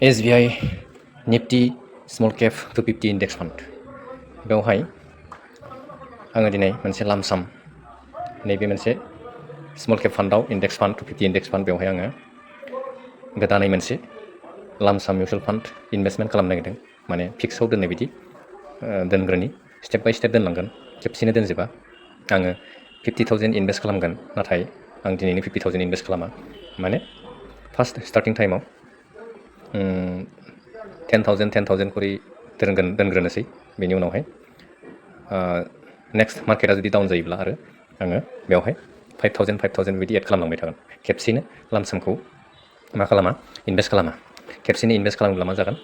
SBI Nifty small cap 250 index fund बेवहाय आङो दिनै मोनसे लामसाम नैबे मोनसे स्मल केप फान्डआव इंडेक्स फान्ड 250 इंडेक्स फान्ड बेवहाय आङो गोदानै मोनसे लामसाम मिउचुअल फान्ड इनभेस्टमेन्ट खालामनो नागिरदों माने फिक्सआव दोननाय बायदि दोनग्रोनि स्टेप बाय स्टेप दोनलांगोन खेबसेनो दोनजोबा आङो 50,000 इनभेस्ट खालामगोन नाथाय आं दिनैनो 50,000 इनभेस्ट खालामा माने फार्स्ट स्टार्टिं टाइमाव 10,000 करि दोनग्रोनोसै बेनि उनावहाय नेक्स्ट मार्केटआ जुदि डाउन जायोब्ला आरो आङो बेवहाय 5,000 बिदि एड खालामलांबाय थागोन खेबसेनो लामसामखौ मा खालामा इनभेस्ट खालामा खेबसेनो इनभेस्ट खालामोब्ला मा जागोन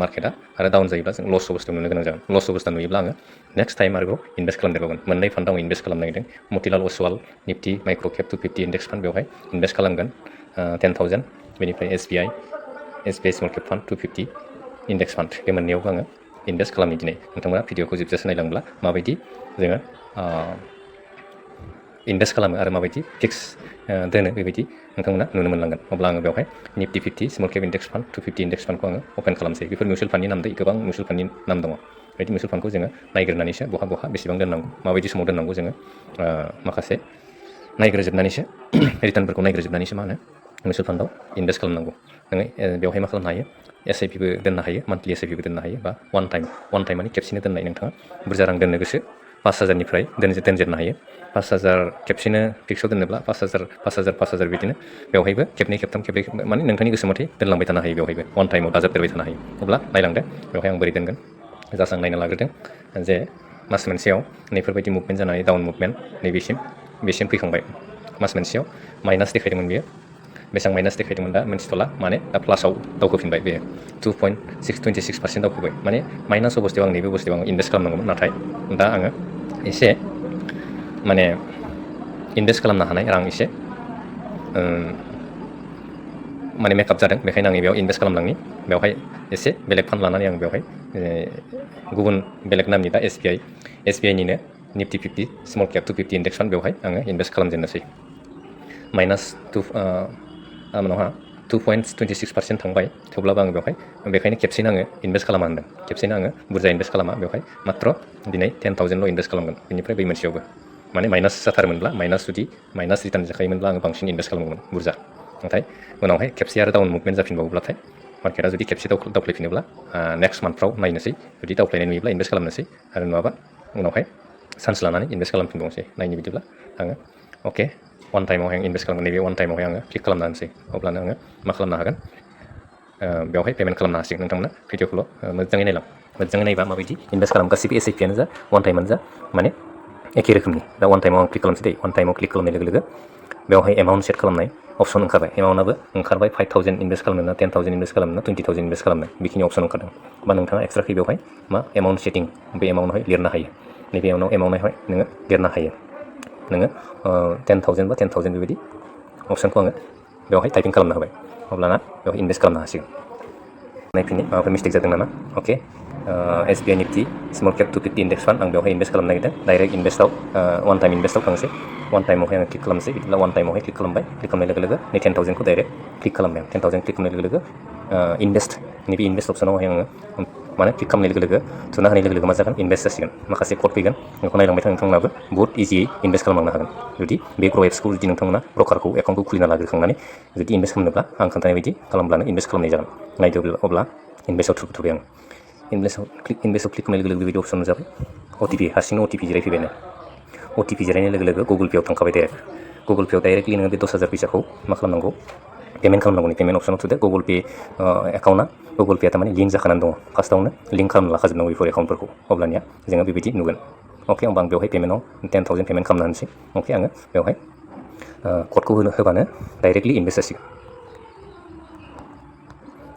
मार्केटआ आरो डाउन जायोब्ला जों लस अबस्थायाव नुनो गोनां जागोन लस अबस्था नुयोब्ला आङो नेक्स्ट टाइम आरोबाव इनभेस्ट खालामदेरबावगोन मोननै फान्डआव इनभेस्ट खालामनो नागिरदों Motilal Oswal Nifty micro' cap 250 index fund बेवहाय इनभेस्ट खालामगोन 10,000 बेनिफ्राय SBI small cap fund 250 index fund बे मोननैयावबो आङो इनभेस्ट खालामनि दिनै नोंथांमोना भिडिअखौ जोबजासे नायलांब्ला माबायदि जोङो इनभेस्ट खालामो आरो माबायदि फिक्स दोनो बेबायदि नोंथांमोना नुनो मोनलांगोन अब्ला आङो बेवहाय Nifty 50 small cap index fund 250 index फान्डखौ आङो अपेन खालामसै बेफोर मिउचुअल फान्डनि नाम गोबां मिउचुअल फान्डनि नाम दङ बेबायदि मिउचुअल फान्डखौ जोङो नायग्रोनानैसो बहा बेसेबां दोननांगौ माबायदि समाव दोननांगौ जोङो माखासे नायग्रोजोबनानैसो रिटार्नफोरखौ नायग्रोजोबनानैसो मा होनो मिउचुअल फान्डआव इनभेस्ट खालामनांगौ नोङो बेवहाय मा खालामनो हायो SIPबो दोननो हायो मान्थलि SIPबो दोननो हायो बा वान टाइम माने खेबसेनो दोननाय नोंथाङा बुरजा रां दोननो गोसो 5,000निफ्राय दोनजेननो हायो 5,000 खेबसेनो फिक्सआव दोननोब्ला 5,000 बिदिनो बेवहायबो खेबनै खेबथाम माने नोंथांनि गोसो मथे दोनलांबाय थानो हायो बेवहायबो वान टाइमाव दाजाबदेरबाय थानो हायो अब्ला नायलांदो बेवहाय आं बोरै दोनगोन जास्ट आं नायना लाग्रोदों जे मास मोनसेयाव नैफोरबायदि मुभमेन्ट जानानै डाउन मुभमेन्ट बेसिम फैखांबाय मास मोनसेयाव माइनास देखायदोंमोन बेयो बेसेबां माइनास देखायदोंमोन दा मोनथिथ'ला माने दा प्लासाव दावखोफिनबाय बे 2.26% दावखोबाय माने माइनास अबस्थायाव आं नैबे अबस्थायाव आं इनभेस्ट खालामनांगौमोन नाथाय दा आङो एसे माने इनभेस्ट खालामनो हानाय रां एसे माने मेकआप जादों बेखायनो आं बेयाव इनभेस्ट खालामलांनि बेवहाय एसे बेलेग फान्ड लानानै आं बेवहाय गुबुन बेलेग नामनि दा SBIनिनो Nifty 50 small cap 250 index fund बेवहाय आङो इनभेस्ट खालामजेननोसै माइनास 2.26% थांबाय थेवब्लाबो आङो बेवहाय बेखायनो खेबसेनो आङो इनभेस्ट खालामा होनदों खेबसेनो आङो बुरजा इनभेस्ट खालामा बेवहाय मात्र दिनै 10,000ल' इनभेस्ट खालामगोन बेनिफ्राय बै मोनसेयावबो माने माइनास जाथारोमोनब्ला जुदि माइनास रिटार्न जाखायोमोनब्ला आङो बांसिन इनभेस्ट खालामगौमोन बुरजा नाथाय उनावहाय खेबसे आरो डाउन मुभमेन्ट जाफिनबावोब्लाथाय मार्केटआ जुदि खेबसे दावख्लायफिनोब्ला नेक्स्ट मान्थफ्राव नायनोसै जुदि दावख्लायनाय नुयोब्ला इनभेस्ट खालामनोसै आरो नङाबा उनावहाय चान्स लानानै इनभेस्ट खालामफिनबावनोसै नायनो बिदिब्ला आङो अके वान टाइमावहाय आं इनभेस्ट खालामगोन नैबे वान टाइमावहाय आङो क्लिक खालामना होनोसै अब्लानो आङो मा खालामनो हागोन बेवहाय पेमेन्ट खालामनो हासिगोन नोंथांमोना भिडिअखौल' मोजाङै नायलां मोजाङै नायबा माबायदि इनभेस्ट खालाम गासैबो SIPआनो जा वान टाइमानो जा माने एखे रोखोमनि दा वान टाइमाव आं क्लिक खालामसै दै वान टाइमाव क्लिक खालामनाय लोगो लोगो बेवहाय एमाउन्ट सेट खालामनाय अप्सन ओंखारबाय एमाउन्टआबो ओंखारबाय 5,000 इनभेस्ट खालामनो ना 10,000 इनभेस्ट खालामनो ना 20,000 इनभेस्ट खालामनो बेखिनि अप्सन ओंखारदों बा नोंथाङा एक्सट्राखै बेवहाय मा एमाउन्ट सेटिं बे एमाउन्टआवहाय लिरनो हायो नैबे एमाउन्टआवहाय नोङो लिरनो हायो नोङो 10,000 बा 10,000 बेबायदि अप्सनखौ आङो बेवहाय टाइपिं खालामना होबाय अब्लाना बेवहाय इनभेस्ट खालामनो हासिगोन नायफिननि माबाफोर मिस्टेक जादों नामा अके SBI Nifty small cap 250 index fund आं बेवहाय इनभेस्ट खालामनो नागिरदों डाइरेक्ट इनभेस्टआव वान टाइम इनभेस्टआव थांसै वान टाइमावहाय आङो क्लिक खालामसै बिदिब्ला वान टाइमावहाय क्लिक खालामबाय क्लिक खालामनाय लोगो लोगो नै 10,000खौ डाइरेक्ट क्लिक खालामबाय आं 10,000 क्लिक खालामनाय लोगो लोगो इनभेस्ट नैबे इनभेस्ट अप्सनावहाय आङो माने क्लिक खालामनाय लोगो लोगो थुना होनाय लोगो लोगो मा जागोन इनभेस्ट जासिगोन माखासे कड फैगोन बेखौ नायलांबाय था नोंथांमोनाबो बहुत इजियै इनभेस्ट खालामलांनो हागोन जुदि बे ग्र' एप्सखौ जुदि नोंथांमोना ब्रकारखौ एकाउन्टखौ खुलिना लाग्रोखांनानै जुदि इनभेस्ट खालामनोब्ला आं खोन्थानाय बायदि खालामब्लानो इनभेस्ट खालामनाय जागोन नायदो अब्ला इनभेस्टआव थुबाय आं इनभेस्टआव क्लिक खालामनाय लोगो लोगो बेबायदि अप्सन जाबाय OTP हारसिंनो OTP जिरायफैबायनो OTP जिरायनाय लोगो लोगो गुगोल पेआव थांखाबाय डाइरेक्ट गुगोल पेआव डाइरेक्टलि नोङो बे 10,000 फैसाखौ मा खालामनांगौ पेमेन्ट खालामनांगौ पेमेन्ट अप्सनाव थुदो गुगोल पे एकाउन्टआ गुगोल पेआ थारमाने लिंक जाखानानै दङ फार्स्टआवनो लिंक खालामना लाखाजोबनांगौ बेफोर एकाउन्टफोरखौ अब्लानिया जोङो बेबायदि नुगोन अके होमबा आं बेवहाय पेमेन्टआव 10,000 पेमेन्ट खालामना होनोसै अके आङो बेवहाय क'डखौ होबानो डाइरेक्टलि इनभेस्ट जासिगोन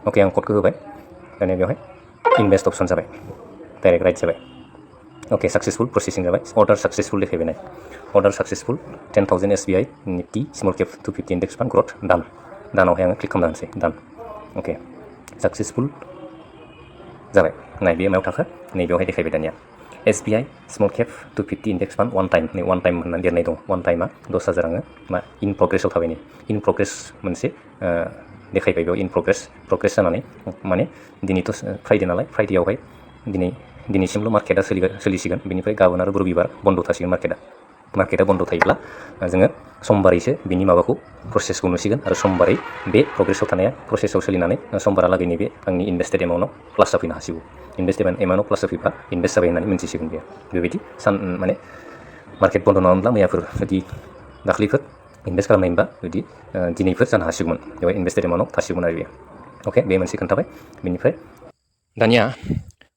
अके आं क'डखौ होबाय दानिया बेवहाय इनभेस्ट अप्सन जाबाय डाइरेक्ट राइट जाबाय अके सक्सेसफुल प्रसेसिं जाबाय अर्डार सक्सेसफुल देखायबाय order successful 10,000 SBI Nifty small cap 250 index fund growth दानावहाय आङो क्लिक खालामना होनोसै दान अके सक्सेसफुल जाबाय नाय बे मायाव थाखो नैबेयावहाय देखायबाय दानिया SBI small cap 250 index fund one time होननानै लिरनाय दं वान टाइमा 10,000 आङो मा इन प्रग्रेसआव थाबाय नै इन प्रग्रेस मोनसे देखायबाय बेयाव इन प्रग्रेस जानानै माने दिनैथ' फ्राइडे नालाय फ्राइडेआवहाय दिनैसिमल' मार्केटआ सोलिसिगोन बेनिफ्राय गाबोन आरो रबिबार बन्द' थासिगोन मार्केटआ बन्द' थायोब्ला जोङो समबारैसो बिनि माबाखौ प्रसेसखौ नुसिगोन आरो समबारै बे प्रसेसआव सोलिनानै समबारालागै नैबे आंनि इनभेस्टेड एमाउन्टआव प्लास जाफैनो हासिगौ इनभेस्टेड एमाउन्टआव प्लास जाफैबा इनभेस्ट जाबाय होननानै मिन्थिसिगोन बेबायदि माने मार्केट बन्द' नङामोनब्ला मैयाफोर जुदि दाख्लैफोर इनभेस्ट खालामनायमोनबा जुदि दिनैफोर जानो हासिगौमोन बेवहाय इनभेस्टेड एमाउन्टआव थासिगौमोन आरो बेयो अके बे मोनसे खोन्थाबाय बेनिफ्राय दानिया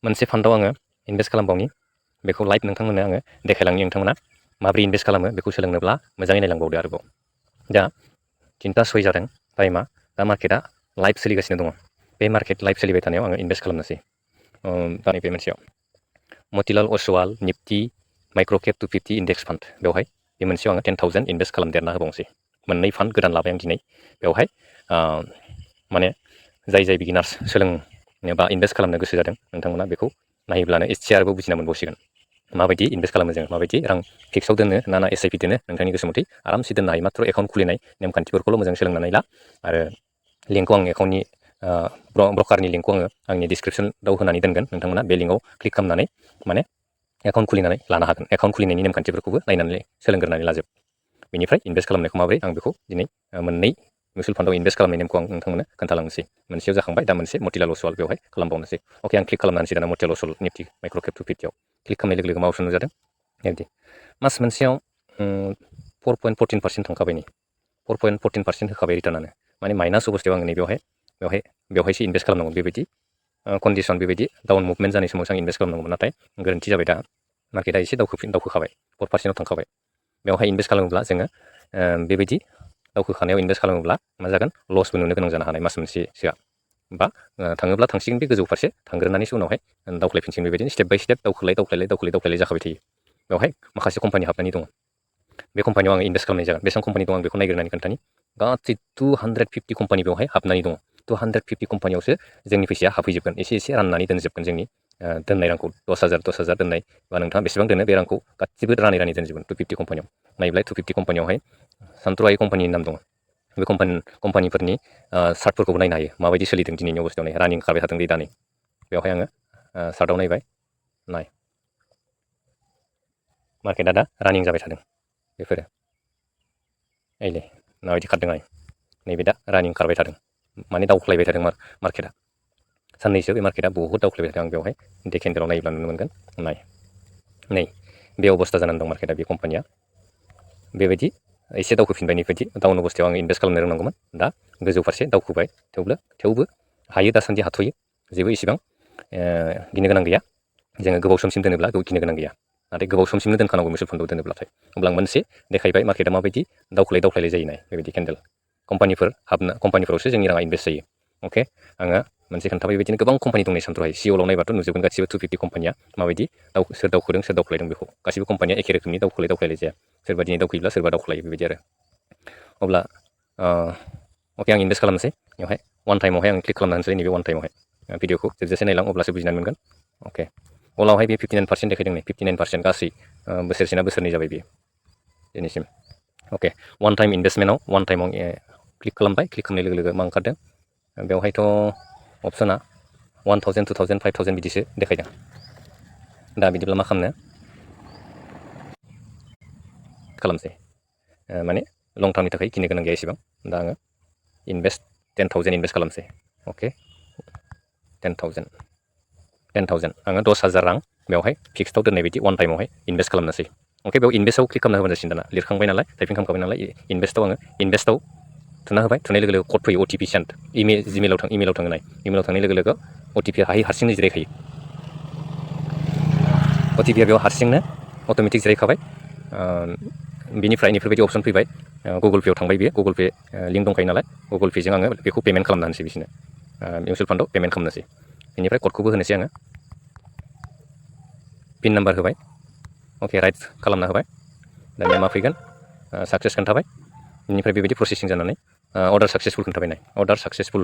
मोनसे फान्डआव आङो इनभेस्ट खालामबावनि बेखौ लाइभ नोंथांमोननो आङो देखायलांनि नोंथांमोना माबोरै इनभेस्ट खालामो बेखौ सोलोंनोब्ला मोजाङै नायलांबावदो आरोबाव दा 3:06 जादों टाइमा दा मार्केटआ लाइभ सोलिगासिनो दङ बे मार्केट लाइभ सोलिबाय थानायाव आङो इनभेस्ट खालामनोसै दा नैबे मोनसेयाव मतिलाल अस्वाल निफ्टि माइक्र'केप 250 इन्डेक्स फान्ड बेवहाय बे मोनसेयाव आङो 10,000 इनभेस्ट खालामदेरना होबावनोसै मोननै फान्ड गोदान लाबाय आं दिनै बेवहाय माने जाय बिगिनार्स सोलोंनो बा इनभेस्ट खालामनो गोसो जादों नोंथांमोना बेखौ नायोब्लानो एसे आरोबाव बुजिना मोनबावसिगोन माबायदि इनभेस्ट खालामो जों माबायदि रां फिक्सआव दोनो ना SIP दोनो नोंथांनि गोसो मथै आरामसे दोननो हायो मात्र एकाउन्ट खुलिनाय नेमखान्थिफोरखौल' मोजां सोलोंनानै ला आरो लिंकखौ आं एकाउन्टनि ब्रकारनि लिंकखौ आङो आंनि डिसक्रिपसनाव होनानै दोनगोन नोंथांमोना बे लिंकआव क्लिक खालामनानै माने एकाउन्ट खुलिनानै लानो हागोन एकाउन्ट खुलिनायनि नेमखान्थिफोरखौबो नायनानै सोलोंग्रोनानै लाजोब बेनिफ्राय इनभेस्ट खालामनायखौ माबोरै आं बेखौ दिनै मोननै मिउचुवेल फान्डआव इनभेस्ट खालामनाय नेमखौ आं नोंथांमोननो खोन्थालांनोसै मोनसेयाव जाखांबाय दा मोनसे मतिलाल अस्वाल बेवहाय खालामबावनोसै अके आं क्लिक खालामनानैसै दाना मतिलाल अस्वाल निफ्टि माइक्र'केप 250 क्लिक खालामनाय लोगो लोगो मा अपसन नुजादों बेबायदि मास मोनसेयाव 4.14% थांखाबाय नै 4.14% होखाबाय रिटार्नानो माने माइनास अबस्थायाव आङो बेवहायसो इनभेस्ट खालामनांगौ बेबायदि कन्डिसन बेबायदि डाउन मुभमेन्ट जानाय समावसो आं इनभेस्ट खालामनांगौमोन नाथाय गोरोन्थि जाबाय दा मार्केटआ एसे दावखोखाबाय 4%आव थांखाबाय बेवहाय इनभेस्ट खालामोब्ला जोङो बेबायदि दावखोखानायाव इनभेस्ट खालामोब्ला मा जागोन लसबो नुनो गोनां जानो हानाय मास मोनसेसोआ बा थाङोब्ला थांसिगोन बे गोजौ फारसे थांग्रोनानैसो उनावहाय दावख्लायफिनसिगोन बेबायदिनो स्टेप बाय स्टेप दावख्लाय जाखाबाय थायो बेवहाय माखासे कम्पानि हाबनानै दङ बे कम्पानियाव आङो इनभेस्ट खालामनाय जागोन बेसेबां कम्पानि दं आं बेखौ नायग्रोनानै खोन्थानि गासै 250 कम्पानि बेवहाय हाबनानै दङ 250 कम्पानियावसो जोंनि फैसाया हाबफैजोबगोन एसे राननानै दोनजोबगोन जोंनि दोननाय रांखौ 10,000 दोननाय बा नोंथाङा बेसेबां दोनो बे रांखौ गासिबो रानै दोनजोबगोन 250 कम्पानियाव नायब्लाय 250 कम्पानियावहाय सानथ्र'हायै कम्पानिनि नाम दङ बे कम्पानिफोरनि चार्टफोरखौबो नायनो हायो माबायदि सोलिदों दिनैनि अबस्थायाव नै रानिं खाबाय थादों दा नै बेवहाय आङो चार्टआव नायबाय मार्केटआ दा रानिं जाबाय थादों बेफोरो ओइले माबायदि खारदों नैबे दा रानिं खारबाय थादों माने दावख्लायबाय थादों मार्केटआ साननैसो बे मार्केटआ बहुद दावख्लायबाय थादों आं बेवहाय डे केन्डेलाव नायोब्ला नुनो मोनगोन नै बे अबस्था जानानै दं मार्केटआ बे कम्पानिया बेबायदि एसे दावखोफिनबाय बेबायदि डाउन अबस्थायाव आं इनभेस्ट खालामनो रोंनांगौमोन दा गोजौ फारसे दावखोबाय थेवबो हायो दासान्दि हाथ'यो जेबो इसेबां गिनो गोनां गैया जोङो गोबाव समसिम दोनोब्ला गिनो गोनां गैया नाथाय गोबाव समसिमनो दोनखानांगौ मिउचुवेल फान्डआव दोनोब्लाथाय अब्ला आं मोनसे देखायबाय मार्केटआ माबायदि दावख्लाय जायो बेबायदि केन्डेल कम्पानिफोरावसो जोंनि राङा इनभेस्ट जायो अके आङो मोनसे खोन्थाबाय बेबायदिनो गोबां कम्पानि दं नै सानथ्र'हायै सिअ'लाव नायबाथ' नुजोबगोन गासिबो 250 कम्पानिया माबायदि सोर दावखोदों सोर दावख्लायदों बेखौ गासिबो कम्पानिया एखे रोखोमनि दावख्लाय जाया सोरबा दिनै दावखोयोब्ला सोरबा दावख्लायो बेबायदि आरो अब्ला अके आं इनभेस्ट खालामनोसै बेवहाय वान टाइमावहाय आं क्लिक खालामना होनोसै नैबे वान टाइमावहाय भिडिअखौ जोबजासे नायलां अब्लासो बुजिनानै मोनगोन अके अलावहाय बे 59% देखायदों नै 59% गासै बोसोरसेना बोसोरनै जाबाय बेयो दिनैसिम अके वान टाइम इनभेस्टमेन्टआव वान टाइमाव क्लिक खालामबाय क्लिक खालामनाय लोगो लोगो मा ओंखारदों बेवहायथ' अपसना 1,000 2,000 5,000 बिदिसो देखायदों दा बिदिब्ला मा खालामसै माने लं टार्मनि थाखाय गिनो गोनां गैया एसेबां दा आङो 10,000 इनभेस्ट खालामसै अके 10,000 आङो 10,000 रां बेवहाय फिक्सडआव दोननाय बायदि वान टाइमावहाय इनभेस्ट खालामनोसै अके बेयाव इनभेस्टआव क्लिक खालामना होबानो जासिगोन दाना लिरखांबाय नालाय टाइपिं खालामखाबाय नालाय इनभेस्टआव थुना होबाय थुनाय लोगो लोगो कड फैयो OTP सेन्ड इमेलाव थाङो इमेलाव थांनाय लोगो लोगो OTP हारसिंनो जिरायखायो OTP बेयाव हारसिंनो अट'मेटिक जिरायखाबाय बिनिफ्राय बेफोरबायदि अपसन फैबाय गुगोल पेआव थांबाय बियो गुगोल पे लिंक दंखायो नालाय गुगोल पेजों आङो बेखौ पेमेन्ट खालामना होनोसै बिसोरनो मिउचुवेल फान्डआव पेमेन्ट खालामनोसै बेनिफ्राय क'डखौबो होनोसै आङो पिन नाम्बार होबाय अके राइट खालामना होबाय दानिया मा फैगोन साक्सेस खोन्थाबाय बेनिफ्राय बेबायदि प्रसेसिं जानानै अर्डार साक्सेसफुल खोन्थाबाय नाय अर्डार साक्सेसफुल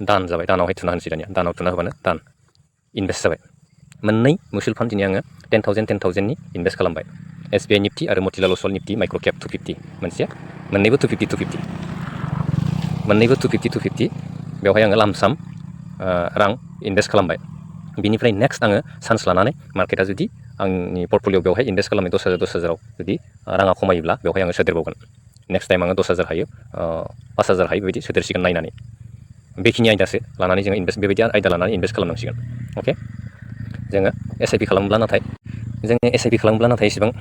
दान जाबाय दानावहाय थुना होनोसै दानिया दानाव थुना होबानो दान इनभेस्ट जाबाय मोननै मिउचुवेल फान्ड दिनै आङो 10,000 इनभेस्ट खालामबाय SBI निफ्टि आरो मतिलाल अस्वाल निफ्टि माइक्र'केप 250 मोननैबो 250 बेवहाय आङो लामसाम रां इनभेस्ट खालामबाय बिनिफ्राय नेक्स्ट आङो चान्स लानानै मार्केटआ जुदि आंनि पर्टफलिअ बेवहाय इनभेस्ट खालामनाय 10,000 जुदि राङा खमायोब्ला बेवहाय आङो सोदेरबावगोन नेक्स्ट टाइम आङो 10,000 हायो 5,000 हायो बेबायदि सोदेरसिगोन नायनानै बेखिनि आयदासो लानानै जोङो बेबायदि आयदा लानानै इनभेस्ट खालामनांसिगोन अके जोङो एसआइपि खालामोब्ला नाथाय इसेबां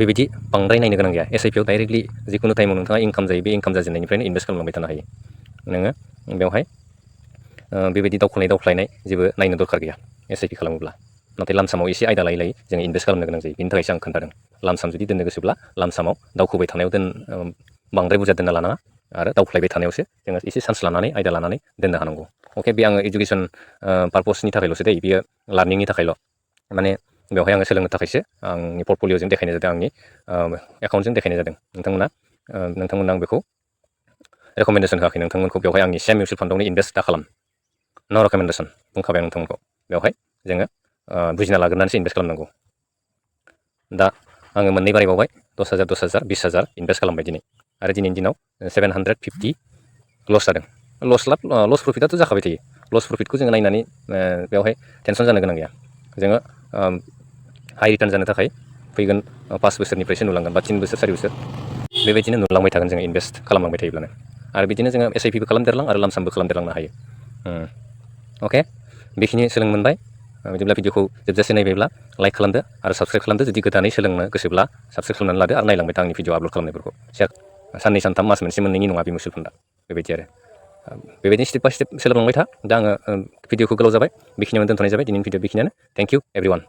बेबायदि बांद्राय नायनो गोनां गैया एसआइपिआव डाइरेक्टलि जिखुनु टाइमाव नोंथाङा इनकाम जायो बे इनकाम जाजेननायनिफ्रायनो इनभेस्ट खालामलांबाय थानो हायो नोङो बेवहाय बेबायदि दावख्लायनाय जेबो नायनो दरखार गैया एसआइपि खालामोब्ला नाथाय लामसामाव एसे आयदा लायै जोङो इनभेस्ट खालामनो गोनां जायो बिनि थाखायसो आं खोन्थादों लामसाम जुदि दोननो गोसोब्ला लामसामाव दावखोबाय थानायाव बांद्राय बुरजा दोनना लानाङा आरो दावख्लायबाय थानायावसो जोङो एसे चान्स लानानै आयदा लानानै दोननो हानांगौ अके बे आङो इडुकेसन पारपसनि थाखायल'सो दै बेयो लार्निंनि थाखायल' माने बेवहाय आङो सोलोंनो थाखायसो आंनि पर्टफलिअजों देखायनाय जादों आंनि एकाउन्टजों देखायनाय जादों नोंथांमोना आं बेखौ रेकमेन्डेसन होआखै नोंथांमोनखौ बेवहाय आंनि सेम मिउचुवेल फान्डआवनो इनभेस्ट दा खालाम न' रेकमेन्डेसन बुंखाबाय आं नोंथांमोनखौ बेवहाय जोङो बुजिना लाग्रोनानैसो इनभेस्ट खालामनांगौ दा आङो मोननै बारायबावबाय 10,000 20,000 इनभेस्ट खालामबाय दिनै आरो दिनैनि दिनाव 750 लस जादों लस प्रफिटआथ' जाखाबाय थायो लस प्रफिटखौ जोङो नायनानै बेवहाय टेनसन जानो गोनां गैया जोङो हाइ रिटार्न जानो थाखाय फैगोन 5 बोसोरनिफ्रायसो नुलांगोन बा 3 बोसोर 4 बोसोर बेबायदिनो नुलांबाय थागोन जोङो इनभेस्ट खालामलांबाय थायोब्लानो आरो बिदिनो जोङो एसआइपिबो खालामदेरलां आरो लामसामबो खालामदेरलांनो हायो अके बेखिनि सोलोंनो मोनबाय बिदिब्ला भिडिअखौ जोबजासे नायबायब्ला लाइक खालामदो आरो साबस्क्राइब खालामदो जुदि गोदानै सोलोंनो गोसोब्ला साबस्क्राइब खालामनानै लादो आरो नायलांबाय था आंनि भिडिअ आपल'ड खालामनायफोरखौ साननै सानथाम मास मोनसे मोननैनि नङा बे मिउचुवेल फान्डआ बेबायदि आरो बेबायदिनो स्टेप बाय स्टेप सोलोंलांबाय था दा आङो भिडिअखौ गोलाव जाबाय बेखिनियावनो दोनथ'नाय जाबाय दिनैनि भिडिअ बेखिनियानो थेंक इउ एभ्रिवान